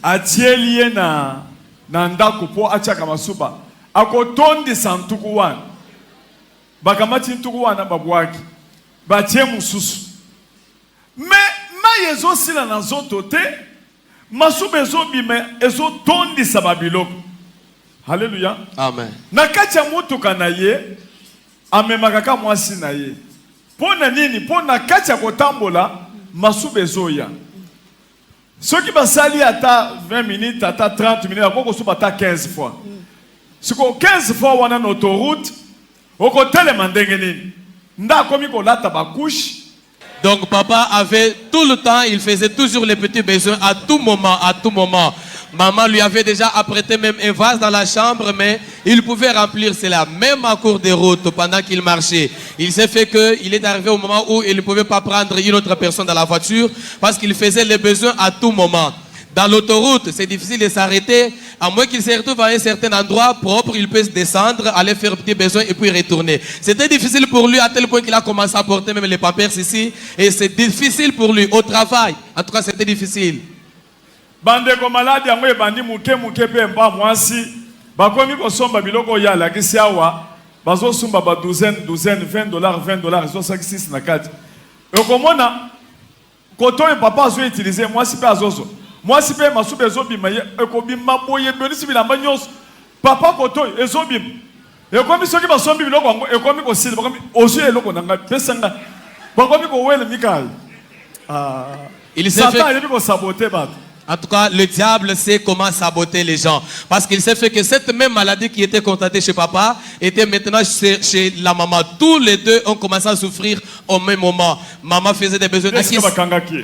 atielie na ndako po achaka masuba. Akotondi santuku wana. Bakamati ntuku wana babwaki. Batie mususu. Mais mayezo sila na zoto te. Masuba ezo bime ezo tondi sababiloko. Alléluia. Amen. Nakacha mutuka na ye amemaka mwasi na ye. Pona nini? Pona kacha kotambola masuba ezoya. Ceux qui basali ata 20 minutes, ata 30 minutes, akoko suba ata 15 fois. Siko 15 fois wana na autoroute, oko telema ndenge nini? Nda komi ko lata ba couche. Donc papa avait tout le temps, il faisait toujours les petits besoins à tout moment, à tout moment. Maman lui avait déjà apprêté même un vase dans la chambre, mais il pouvait remplir cela, même en cours de route, pendant qu'il marchait. Il s'est fait qu'il est arrivé au moment où il ne pouvait pas prendre une autre personne dans la voiture, parce qu'il faisait les besoins à tout moment. Dans l'autoroute, c'est difficile de s'arrêter, à moins qu'il se retrouve à un certain endroit propre, il peut descendre, aller faire petits besoins et puis retourner. C'était difficile pour lui à tel point qu'il a commencé à porter même les pampers ici, et c'est difficile pour lui au travail. En tout cas, c'était difficile. Bande ko malade yango bandi muke pe mpa mwasi bakomi ko somba biloko ya la kisiawa bazo sumba ba douzaine $20 zo 56 na kati ekomona koto e papa zo utiliser mwasi pe azozo mwasi pe masuba ezobima ekobima boye benisi bilamba nyos papa koto ezobima ekomi soki basombi biloko yango ekomi ko sila bakomi ozo eloko nanga pesanga bakomi ko wele mikal il s'est fait En tout cas, le diable sait comment saboter les gens. Parce qu'il s'est fait que cette même maladie qui était constatée chez papa était maintenant chez la maman. Tous les deux ont commencé à souffrir au même moment. Maman faisait des besoins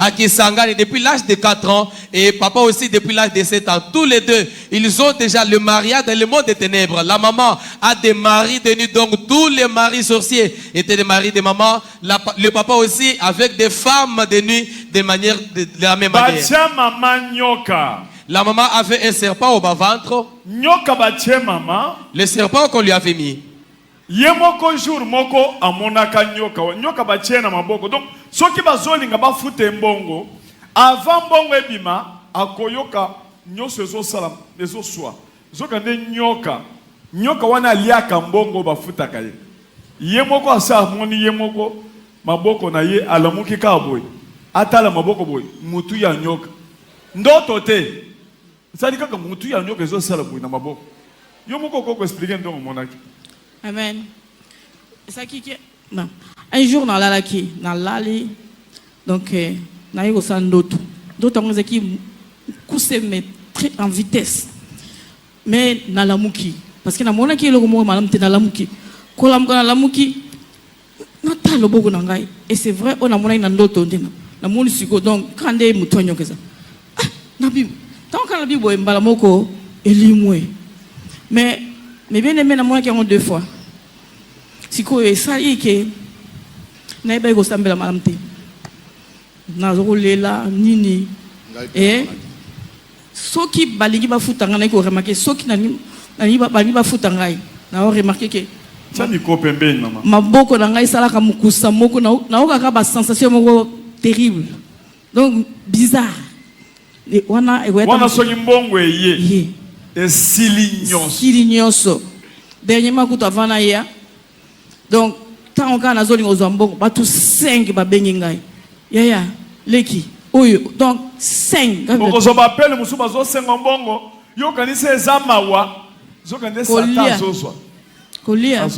à Kisangani depuis l'âge de 4 ans et papa aussi depuis l'âge de 7 ans. Tous les deux, ils ont déjà le mariage dans le monde des ténèbres. La maman a des maris de nuit, donc tous les maris sorciers étaient des maris de maman. Le papa aussi avec des femmes de nuit de la même manière. La maman avait un serpent au bas-ventre. Le serpent qu'on lui avait mis. Yemoko jour moko amonaka nyoka bachena maboko. Donc soki bazolinga bafute mbongo avant mbongo ebima akoyoka nyoso ezo sala ezo swa. Zoka nde nyoka wana liaka mbongo bafuta kaye. Yemoko asa moni yemoko maboko na ye alamuki ka boy. Atala maboko boy mutu ya nyoka. Ndoto te. Sadi kaka mutu ya nyoka ezo sala boy na maboko. Yomoko ko expliquer ndongo monaki. Amen. Non. Un jour, dans l'allée, donc, na eu ça d'autres. D'autres ont qui coussent mais très en vitesse. Mais na la mouki, parce que na mona qui est le mot madame te na la mouki. Kolam na la mouki. Na ta le bogo nangai. Et c'est vrai, on a mona na d'autres ndina. Na moni siko donc quand des moutonyo que ça. Na bi. Tant que la bi boy mbala moko elimwe. Mais bien aimé na mona qui ont 2 fois. Siko ça y est que na iba go sambela malamte na rolela nini et soki balingi ba futanga na ko remarquer soki na ni ba futanga na o remarquer que ça ni ko pembe mama maboko na ngai sala ka mukusa moko na o ka ba sensation moko terrible donc bizarre et wana soki mbongo eye et silignoso dernièrement kuto avana ya. Donc, quand on a zone aux ambons, bah tous 5 ba bengingai. Ya leki. Oyo. Donc 5. On appelle musu bazo 5 mbongo. Yo kanise ezamawa. Zo kanise sata zozwa. Kolia.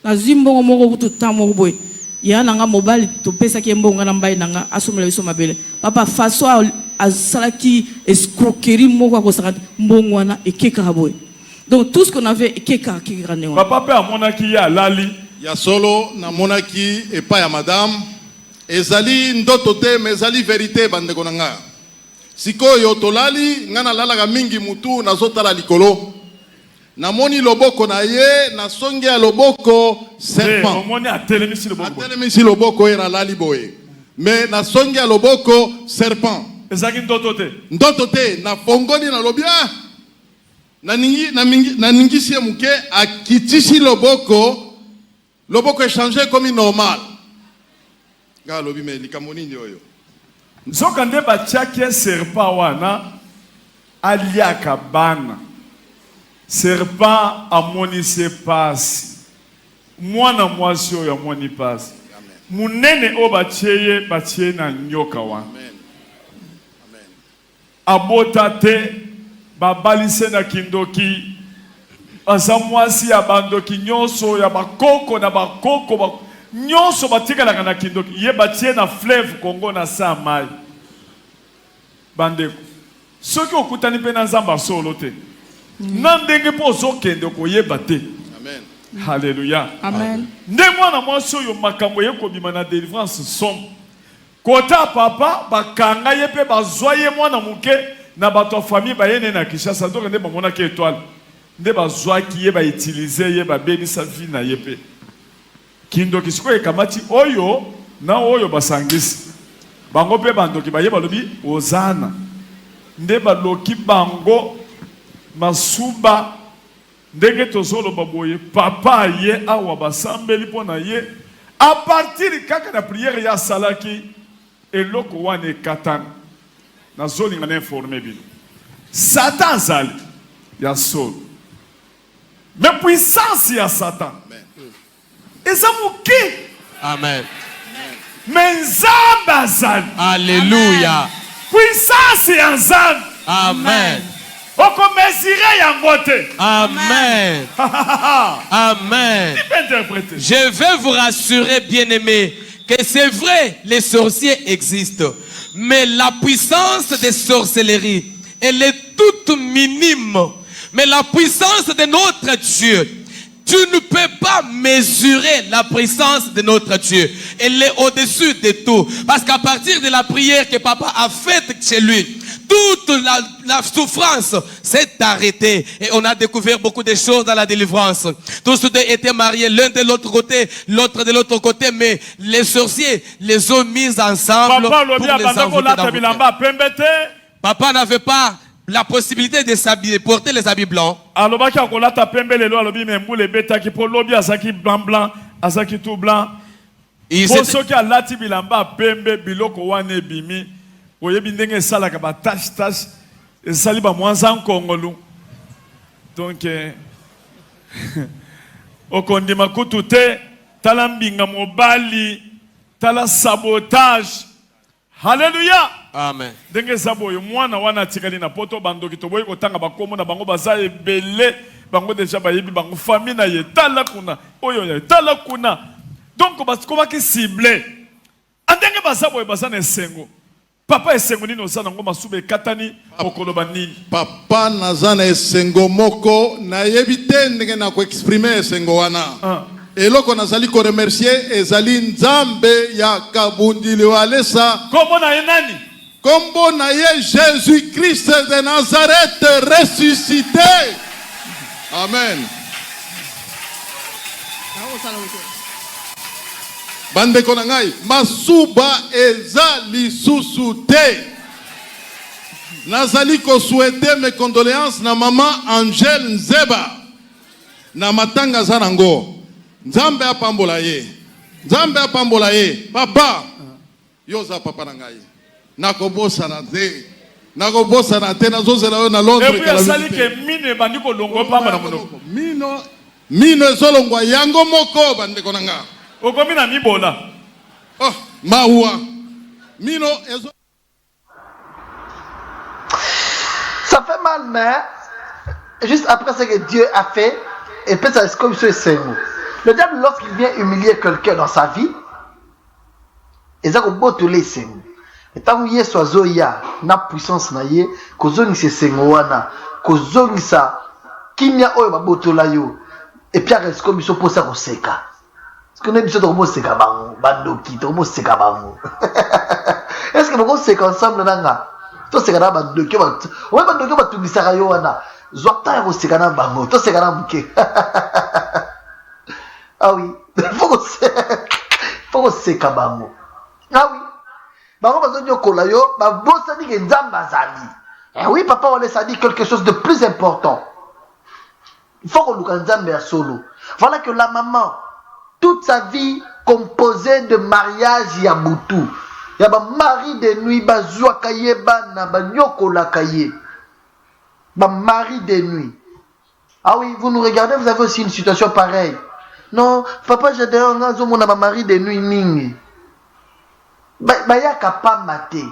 Na zimbongo moko kutu tamo boy. Ya nanga mobile to pesa ke mbongo na mbai nanga asomela biso mabele. Papa faso a salaki escroquerie moko ko sakati mbongo wana ekeka boy. Donc tout ce qu'on avait ekeka kigane. Papa pe amona ki ya lali. Ya solo na monaki et pas ya madame ezali ndoto te mais ezali vérité bandeko na nga sikoyo tolali ngana lala mingi mutu nazotala likolo namoni loboko na ye na songe ya loboko serpent namoni atelemisi loboko ye na lali boye mais na songe ya loboko serpent ezaki ndoto te na fongoli na lobia na ningisi muke akitisi loboko est changé comme normal. Galobi me likamoni nyoyo. Zokande ba tchake serpent wana aliaka bana. Serpent amoni se passe. Mwana mwasi oyo amoni passe. Munene o bacheye batie na nyoka wana. Amen. Amen. Abota te babalise na kindoki. Azamwasi ya bandoki nyonso ya bakoko na bakoko nyonso batika na kindoki ye batie na fleuve Congo na samai bandeko soki okutani pe na nzamba solo te na ndenge po zokende koyeba te. Amen. Hallelujah. Amen. Nde mwana mwasi oyo makambo ye kobima na délivrance som kota papa bakanga ye pe bazwa ye mwana muke na bato famille bayene na Kinshasa donc nde bamona ke étoile nde bazwa ki ye ba utiliser ye ba bebisa vie na ye pe kindoki siko ekamati oyo na oyo basangisi bango pe bandoki ba ye balobi ozana nde baloki bango masuba ndenge tozolo baboye papa ye awa basambeli pona ye a partir kaka na prière ya salaki eloko wane katana na zoli ngana informer bino Satan zali ya solo. Mais puissance ya Satan. Ezamuki. Amen. Mais nzamba zali. Alléluia. Puissance ya nzamba. Amen. Oko mesire ya ngote. Amen. Amen. Je vais vous rassurer, bien-aimés, que c'est vrai, les sorciers existent. Mais la puissance des sorcelleries, elle est toute minime. Mais la puissance de notre Dieu, tu ne peux pas mesurer la puissance de notre Dieu. Elle est au-dessus de tout. Parce qu'à partir de la prière que papa a faite chez lui, toute la souffrance s'est arrêtée. Et on a découvert beaucoup de choses dans la délivrance. Tous deux étaient mariés, l'un de l'autre côté, l'autre de l'autre côté. Mais les sorciers les ont mis ensemble pour les envoûter dans vos cœurs. Papa n'avait pas la possibilité de s'habiller, porter les habits blancs. Donc okondima kutute talambinga mobali tala sabotage. Hallelujah. Amen. Denge sabo yo mwana wana tikali na poto bandoki to boy kotanga bakomo na bango baza ebele bango deja bayebi bango famille na ye tala kuna oyo ya tala kuna. Donc basikoba ki ciblé. Andenge basabo baza na esengo. Papa esengo nini osana ngoma sube katani okoloba nini. Papa nazana esengo moko na yebite ndenge na ko exprimer esengo wana. Eloko nazali ko remercier ezali nzambe ya kabundili walesa. Kombo na ye nani? Kombo na ye Jésus-Christ de Nazareth ressuscité. Amen. Bande konangai masuba ezali susute. Nazali ko souhaiter mes condoléances na maman Angèle Nzeba na matanga zanango. Nzambe apambola ye. Nzambe apambola ye. Papa yoza papa nangai. Nakobosa na te. Nakobosa na te nazozela yo na Londres. Et puis asali ke mine bandiko longo pamba na monoko. Mino ezolongwa yango moko bandeko nanga. Okomi na mibola. Oh, mawa. Mino ezo. Ça fait mal, mais juste après ce que Dieu a fait, et peut-être ça c'est comme ça c'est mou. Le diable, lorsqu'il vient humilier quelqu'un dans sa vie, il a beau te laisser. Et tant que Yesu azoya na puissance na ye, kozongi se sengoana, kozongi sa kimia oyo babotola yo. Et puis est-ce que biso posa ko seka. Est-ce que ne biso to mo seka bango, bandoki to mo seka bango. Est-ce que boko seka ensemble nanga? To seka na bandoki ba. Ouais bandoki ba tungisa yo wana. Zwata ya ko seka na bango, to seka na buke. Ah oui, faut que c'est kabango. Ah oui, bango bazo nyokola yo, ba bossa di ke nzamba zali. Eh oui, papa on laisse dit quelque chose de plus important. Il faut que luka nzambe ya solo. Voilà que la maman, toute sa vie composée de mariage ya butu. Ya ba mari de nuit ba zwa kaye bana ba nyokola kaye. Ba mari de nuit. Ah oui, vous nous regardez, vous avez aussi une situation pareille. Non, papa, j'ai d'ailleurs un mari de nuit mingi. Bayaka pas maté.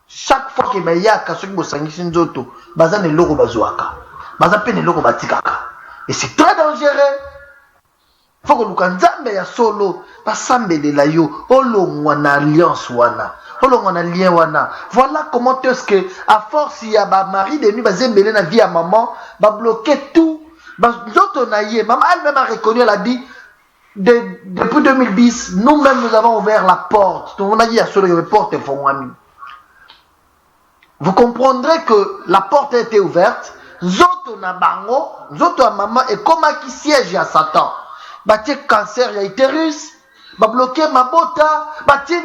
Chaque fois que bayaka, ceux qui me sangent sinzoto, bazan ne logo bazuaka. Bazan pe ne logo batikaka. Et c'est très dangereux. Faut que l'ukanzambe ya solo, basambe de la yo, olongwana alliance wana. Olongwana lien wana. Voilà comment est-ce que, à force, il y a ba mari de nuit, bazembele na vie à maman, ba bloquer tout. Maman elle-même a reconnu, elle a dit, depuis 2010, nous-mêmes nous avons ouvert la porte. On a dit à ceux qui porte vous comprendrez que la porte a été ouverte. Zoto na bango, zoto à maman et comme qui siège à Satan. Batie cancer ya utérus, ba bloquer ma bota, batie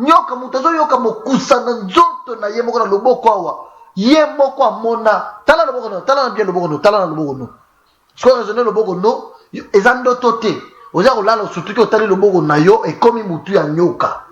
nyoka mutazo yoka mokusa na zoto na yemo na loboko awa. Yemo kwa mona tala loboko no tala na bien loboko no tala na loboko no soit raisonner loboko no ezando tote oza kolala surtout que tali loboko na yo et comme mutu ya nyoka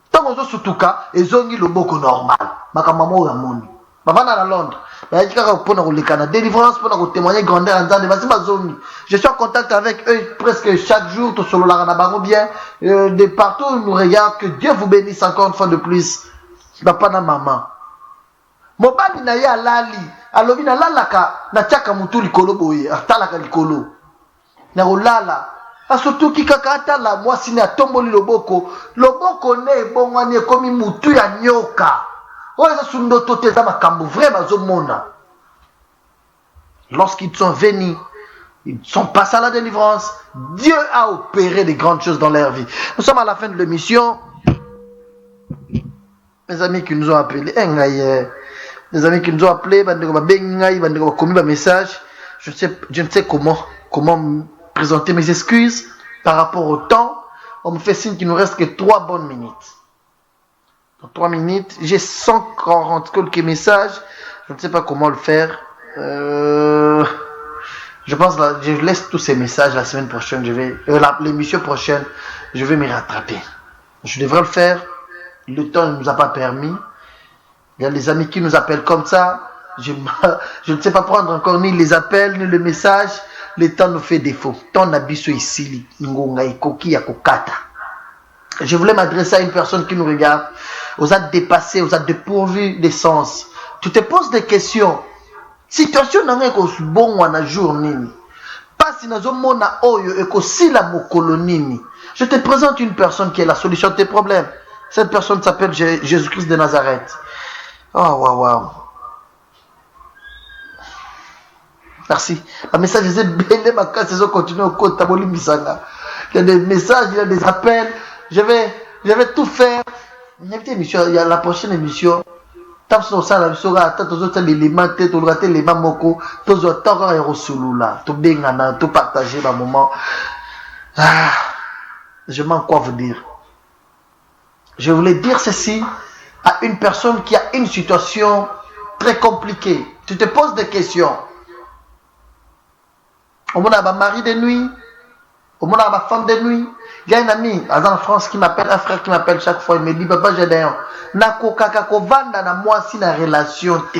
tango zo sutuka ezongi loboko normal makamamo ya moni bavana na Londres bayaki kaka pona kolekana délivrance pona ko témoigner grandeur nzande basi bazongi je suis en contact avec eux presque chaque jour to solo la na bango bien de partout ils nous regardent. Que Dieu vous bénisse encore une fois de plus papa na maman. Mobali na ya lali alobi na lalaka na chaka mutu likolo boye atalaka likolo na olala Surtout qui kakata la moi sine atomboli loboko ne bongwani komi mutu ya nyoka. Oza sundo toteza makambo vraiment zomona. Lorsqu'ils sont venus, ils sont passés à la délivrance. Dieu a opéré des grandes choses dans leur vie. Nous sommes à la fin de l'émission. Mes amis qui nous ont appelés, les amis qui nous ont appelés, message. Je ne sais comment présenter mes excuses par rapport au temps. On me fait signe qu'il ne nous reste que 3 bonnes minutes. Dans 3 minutes, j'ai 140 quelques messages. Je ne sais pas comment le faire. Je pense que je laisse tous ces messages la semaine prochaine. L'émission prochaine, je vais me rattraper. Je devrais le faire. Le temps ne nous a pas permis. Il y a des amis qui nous appellent comme ça. Je ne sais pas prendre encore ni les appels, ni le message. Le temps nous fait défaut. Ton abisso ici, je voulais m'adresser à une personne qui nous regarde. Vous êtes dépassé, vous êtes dépourvu d'essence. Tu te poses des questions. Situation n'a pas bon wana journée. Pas si nous avons oyo et que si la mokolonini. Je te présente une personne qui est la solution de tes problèmes. Cette personne s'appelle Jésus-Christ de Nazareth. Oh, waouh. Merci. Le message est belé, ma casse, ils ont continué au code Taboli Misanga. Il y a des messages, il y a des appels. Je vais tout faire. Il y a la prochaine émission. Tant que ça, la mission, tant que l'élément, tant que l'élément moko, tant que tant que bengana, tout partager dans moment. Je manque quoi vous dire. Je voulais dire ceci à une personne qui a une situation très compliquée. Tu te poses des questions. Au monde a un mari de nuit, au monde a une femme de nuit. Il y a un ami en France qui m'appelle, un frère qui m'appelle chaque fois. Il me dit, papa, j'ai d'ailleurs, nako kakako vanda na moi si na relation te.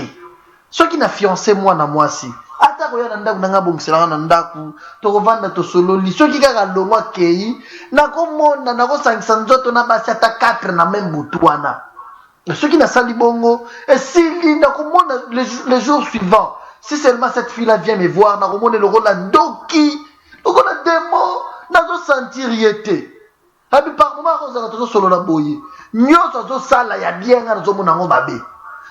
Ceux qui n'a fiancé moi na moi si. Ata ko yana ndaku nanga bongsela na ndaku. To vanda to solo li. Ceux qui kaka longwa kei, nako mona nako sangisa nzoto na basi ata 4 na même boutouana. Ceux qui n'a sali bongo, et si nako mona les jours suivants, si seulement cette fille-là vient me voir, nako mona le rôle doki, nako na démon. Nazo sentir yete. Abi par moment on s'en tozo solo la boye. Nyoso zo sala ya bien nazo mona ngo babe.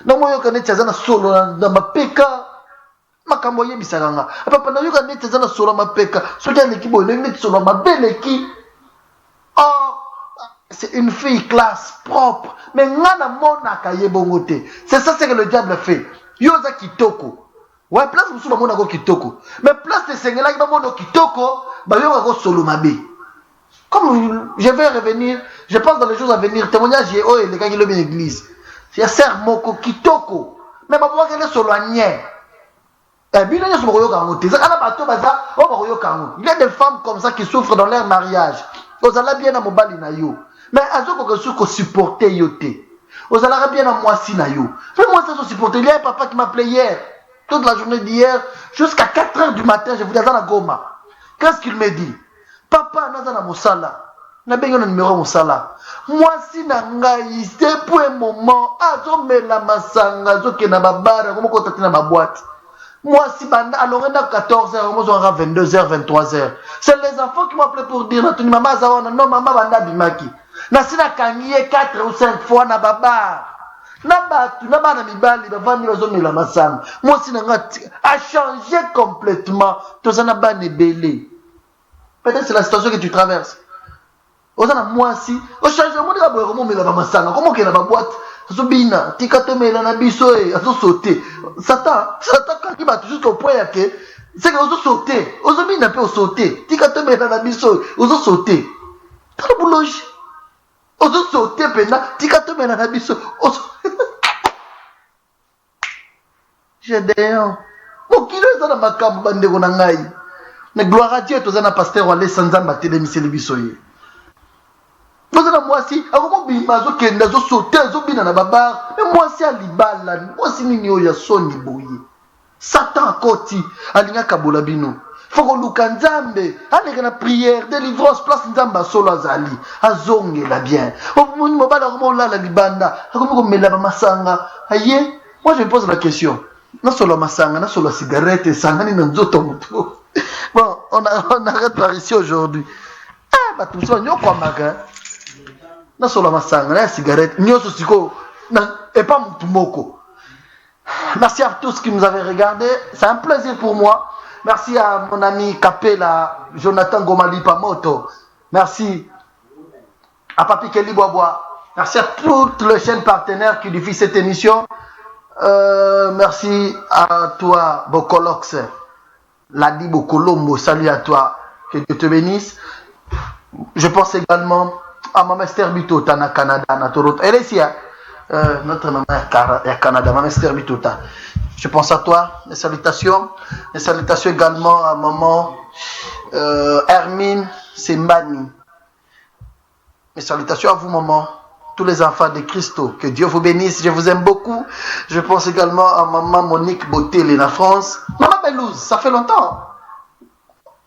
Na moyo kane tshazana solo na mapeka. Makambo ye bisanga. Papa na yo kane tshazana solo mapeka. Soki ne kibo ne solo mabele ki. Oh, c'est une fille classe propre. Mais ngana mona ka yebongote. C'est ça c'est que le diable fait. Yoza kitoko. Ouais, place musu ba mona ko kitoko. Mais place de sengela ki ba mona kitoko. Comme je vais revenir, je pense dans les jours à venir, témoignage et oh, les gars qui l'ont bien l'église. Il y a serre moko kitoko. Mais ma voix qu'elle est solo agnè. Il y a des femmes comme ça qui souffrent dans leur mariage. Vous allez bien à mobali na yo. Mais elles ont supporter yote. Vous allez bien à moi si na yo. Mais moi ça supporter. Il y a un papa qui m'appelait hier, toute la journée d'hier, jusqu'à 4h du matin, je vous dis à la goma. Qu'est-ce qu'il me dit? Papa, nazana mosala. Na bengo na numéro mosala. Moi si na ngai, c'est pour un moment, azome la masanga, zoke na babara, comment on t'a na ma boîte. Moi si banda, alors on a 14h, on aura 22h, 23h. C'est les enfants qui m'appellent pour dire, notre maman zawana, non maman banda bimaki. Na sina kangiye 4 ou 5 fois na babar. Na bana mibali, bavani bazome la masanga. Moi si na ngai, a changé complètement. Tozana bane belé. Peut-être c'est la situation que tu traverses. Moi si, au changement de la boîte, comment qu'il y a la boîte, Zobina, Tikatome, la Nabiso, a sauté. Satan, quand il va jusqu'au point que c'est que vous sautez. Zobina peut sauter. Tikatome, la Nabiso, vous sautez. T'as le boulot. Vous sautez, pena, Tikatome, la Nabiso. J'ai d'ailleurs. Mon kilo est dans ma campagne de Gonangaï. Mais gloire à Dieu, tous un pasteur allé sans ambater de Michel Bissoyer. Vous avez moi si, à comment bimazo kenda zo sauter zo bina na babar, mais moi si à libala, moi si nini ya soni boye. Satan koti, alinga kabola bino. Faut que lukanzambe, allez na prière, délivrance, place nzamba solo azali, azonge la bien. Au moment bala comment la libanda, comment mela ba masanga. Aye, moi je me pose la question. Non solo masanga, non solo cigarette, sangani na nzoto muto. Bon, on arrête par ici aujourd'hui. batumisi nyoko amaga na solo masanga na cigarette nyoso siko et pas mutumoko. Merci à tous qui nous avez regardé, c'est un plaisir pour moi. Merci à mon ami Kapela Jonathan Gomali Pamoto. Merci à Papi Kelly Boisbois. Merci à toutes les chaînes partenaires qui diffusent cette émission. Merci à toi Bokolox Ladi Bokolombo, salut à toi, que Dieu te bénisse. Je pense également à Maman Esther Bitota na Canada, na Toronto. Elle est ici, hein? Notre maman est à Canada, Maman Esther Bitota. Je pense à toi, mes salutations. Mes salutations également à Maman Hermine Sembani. Mes salutations à vous, maman. Tous les enfants de Christo, que Dieu vous bénisse, je vous aime beaucoup. Je pense également à maman Monique Botel en France. Maman Belouz, ça fait longtemps.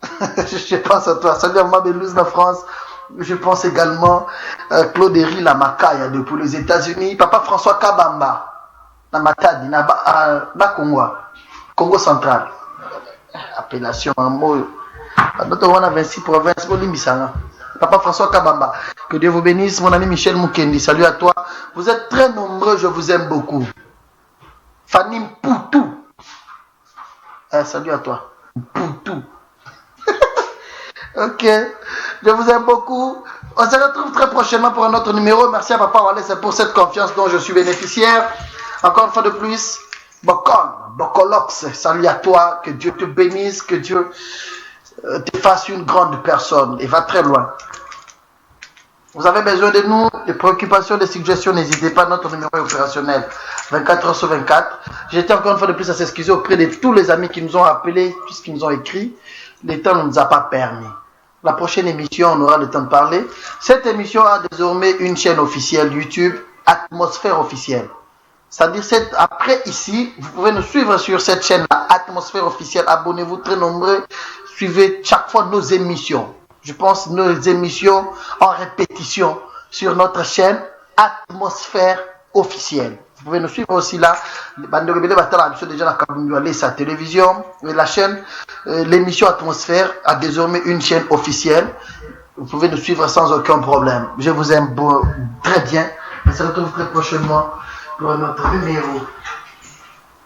Je pense à toi. Salut à maman Belouz en France. Je pense également à Claude Eri Lamakaya depuis les États-Unis. Papa François Kabamba, na Matadi, na Congo, Congo central. Appellation en mot. Notre on a 26 provinces, Papa François Kabamba, que Dieu vous bénisse. Mon ami Michel Mukendi, salut à toi. Vous êtes très nombreux, je vous aime beaucoup. Fanny Poutou, salut à toi. Poutou. Ok, je vous aime beaucoup. On se retrouve très prochainement pour un autre numéro. Merci à Papa Wallace pour cette confiance dont je suis bénéficiaire. Encore une fois de plus, Bokolox, salut à toi. Que Dieu te bénisse, que Dieu te fasse une grande personne et va très loin. Vous avez besoin de nous, des préoccupations, des suggestions, n'hésitez pas, notre numéro est opérationnel 24h/24. J'étais encore une fois de plus à s'excuser auprès de tous les amis qui nous ont appelés, tout ce qu'ils nous ont écrit. Le temps ne nous a pas permis. La prochaine émission, on aura le temps de parler. Cette émission a désormais une chaîne officielle YouTube, Atmosphère officielle. C'est-à-dire, après ici, vous pouvez nous suivre sur cette chaîne-là, Atmosphère officielle. Abonnez-vous, très nombreux. Suivez chaque fois nos émissions. Je pense nos émissions en répétition sur notre chaîne Atmosphère officielle. Vous pouvez nous suivre aussi là. Déjà la télévision, la chaîne, l'émission Atmosphère a désormais une chaîne officielle. Vous pouvez nous suivre sans aucun problème. Je vous aime très bien. On se retrouve très prochainement pour notre numéro.